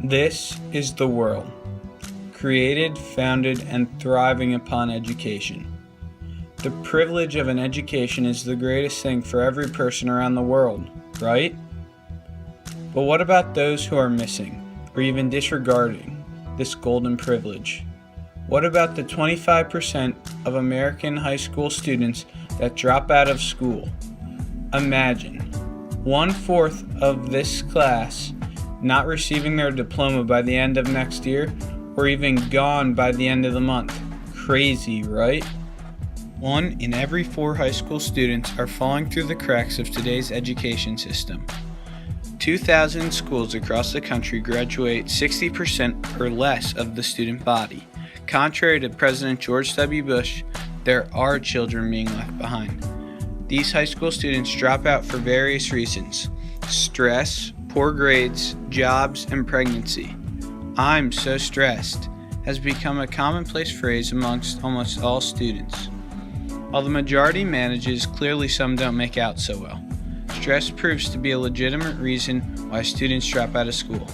This is the world, created, founded, and thriving upon education. The privilege of an education is the greatest thing for every person around the world, right? But what about those who are missing, or even disregarding, this golden privilege? What about the 25% of American high school students that drop out of school? Imagine, 1/4 of this class not receiving their diploma by the end of next year, or even gone by the end of the month. Crazy, right? 1 in every 4 high school students are falling through the cracks of today's education system. 2,000 schools across the country graduate 60% or less of the student body. Contrary to President George W. Bush, there are children being left behind. These high school students drop out for various reasons: stress, poor grades, jobs, and pregnancy. "I'm so stressed" has become a commonplace phrase amongst almost all students. While the majority manages, clearly some don't make out so well. Stress proves to be a legitimate reason why students drop out of school.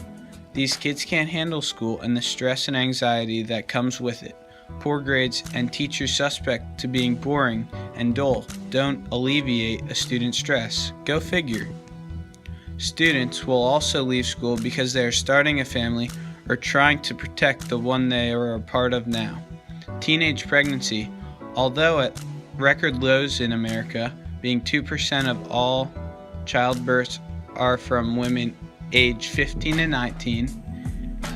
These kids can't handle school and the stress and anxiety that comes with it. Poor grades and teachers suspect to being boring and dull don't alleviate a student's stress. Go figure. Students will also leave school because they are starting a family or trying to protect the one they are a part of now. Teenage pregnancy, although at record lows in America, being 2% of all childbirths are from women aged 15 to 19,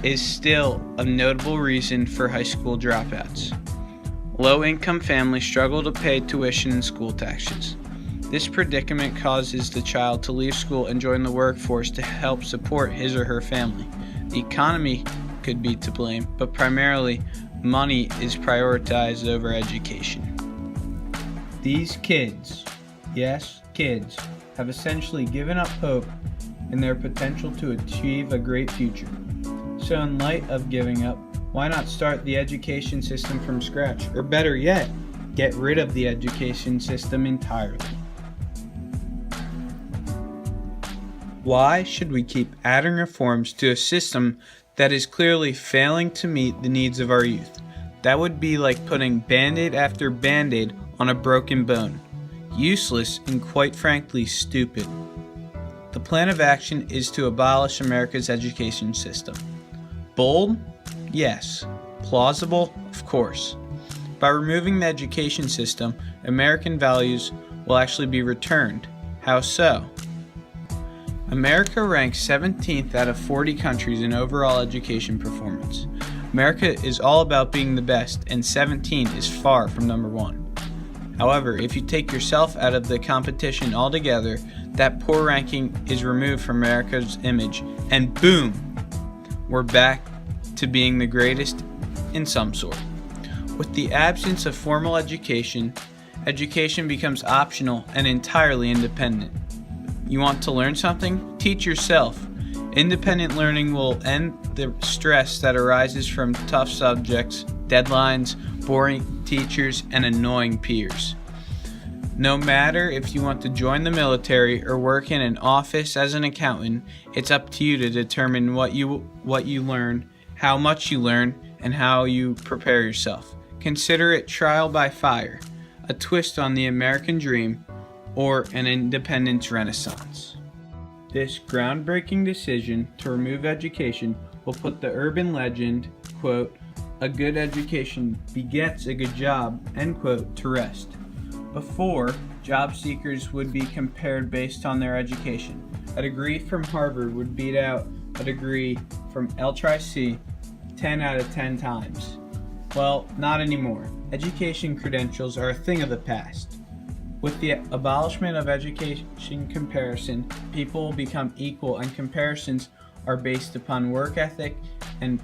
is still a notable reason for high school dropouts. Low-income families struggle to pay tuition and school taxes. This predicament causes the child to leave school and join the workforce to help support his or her family. The economy could be to blame, but primarily money is prioritized over education. These kids, yes, kids, have essentially given up hope in their potential to achieve a great future. So in light of giving up, why not start the education system from scratch? Or better yet, get rid of the education system entirely. Why should we keep adding reforms to a system that is clearly failing to meet the needs of our youth? That would be like putting Band-Aid after Band-Aid on a broken bone. Useless and quite frankly stupid. The plan of action is to abolish America's education system. Bold? Yes. Plausible? Of course. By removing the education system, American values will actually be returned. How so? America ranks 17th out of 40 countries in overall education performance. America is all about being the best, and 17 is far from number 1. However, if you take yourself out of the competition altogether, that poor ranking is removed from America's image, and boom, we're back to being the greatest in some sort. With the absence of formal education, education becomes optional and entirely independent. You want to learn something? Teach yourself. Independent learning will end the stress that arises from tough subjects, deadlines, boring teachers, and annoying peers. No matter if you want to join the military or work in an office as an accountant, it's up to you to determine what you learn, how much you learn, and how you prepare yourself. Consider it trial by fire, a twist on the American dream, or an independence renaissance. This groundbreaking decision to remove education will put the urban legend, quote, "a good education begets a good job," end quote, to rest. Before, job seekers would be compared based on their education. A degree from Harvard would beat out a degree from LTRC 10 out of 10 times. Well, not anymore. Education credentials are a thing of the past. With the abolishment of education comparison, people will become equal, and comparisons are based upon work ethic and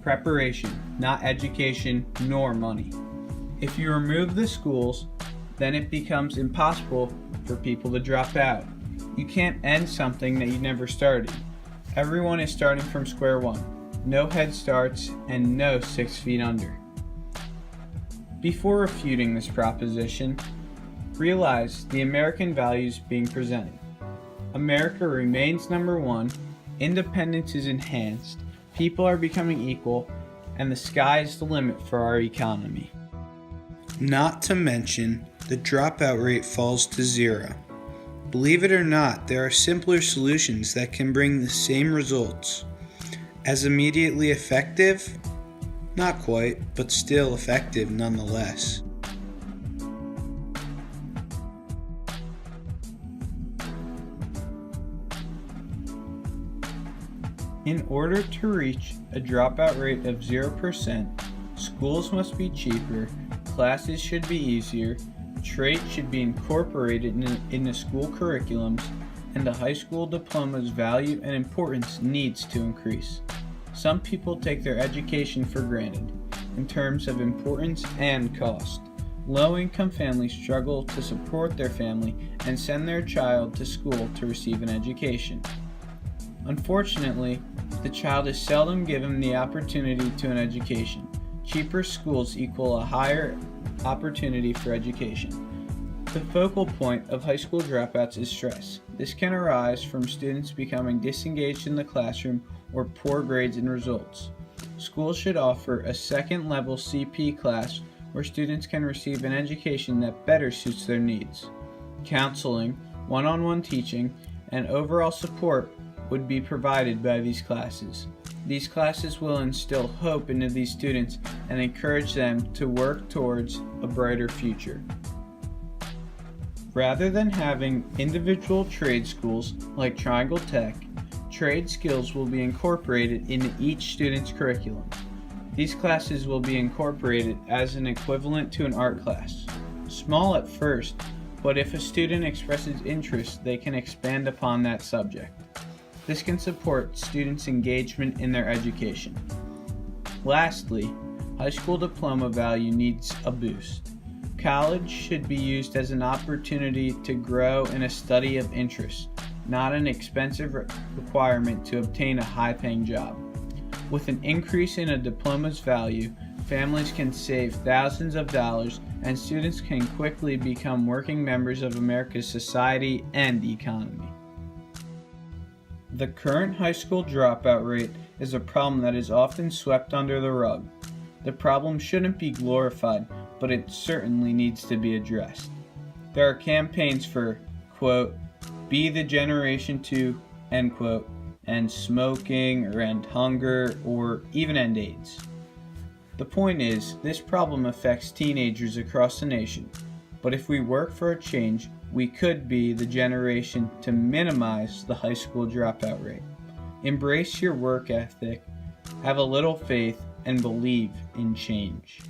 preparation, not education nor money. If you remove the schools, then it becomes impossible for people to drop out. You can't end something that you never started. Everyone is starting from square one. No head starts and no 6 feet under. Before refuting this proposition, realize the American values being presented. America remains number 1, independence is enhanced, People are becoming equal, and the sky is the limit for our economy. Not to mention, the dropout rate falls to zero. Believe it or not, there are simpler solutions that can bring the same results. As immediately effective? Not quite, but still effective nonetheless. In order to reach a dropout rate of 0%, schools must be cheaper, classes should be easier, trades should be incorporated in the school curriculums, and the high school diploma's value and importance needs to increase. Some people take their education for granted, in terms of importance and cost. Low-income families struggle to support their family and send their child to school to receive an education. Unfortunately, the child is seldom given the opportunity to an education. Cheaper schools equal a higher opportunity for education. The focal point of high school dropouts is stress. This can arise from students becoming disengaged in the classroom or poor grades and results. Schools should offer a second-level CP class where students can receive an education that better suits their needs. Counseling, one-on-one teaching, and overall support would be provided by these classes. These classes will instill hope into these students and encourage them to work towards a brighter future. Rather than having individual trade schools like Triangle Tech, trade skills will be incorporated into each student's curriculum. These classes will be incorporated as an equivalent to an art class. Small at first, but if a student expresses interest, they can expand upon that subject. This can support students' engagement in their education. Lastly, high school diploma value needs a boost. College should be used as an opportunity to grow in a study of interest, not an expensive requirement to obtain a high-paying job. With an increase in a diploma's value, families can save thousands of dollars and students can quickly become working members of America's society and economy. The current high school dropout rate is a problem that is often swept under the rug. The problem shouldn't be glorified, but it certainly needs to be addressed. There are campaigns for, quote, be the generation to, end quote, end smoking or end hunger or even end AIDS. The point is, this problem affects teenagers across the nation, but if we work for a change, we could be the generation to minimize the high school dropout rate. Embrace your work ethic, have a little faith, and believe in change.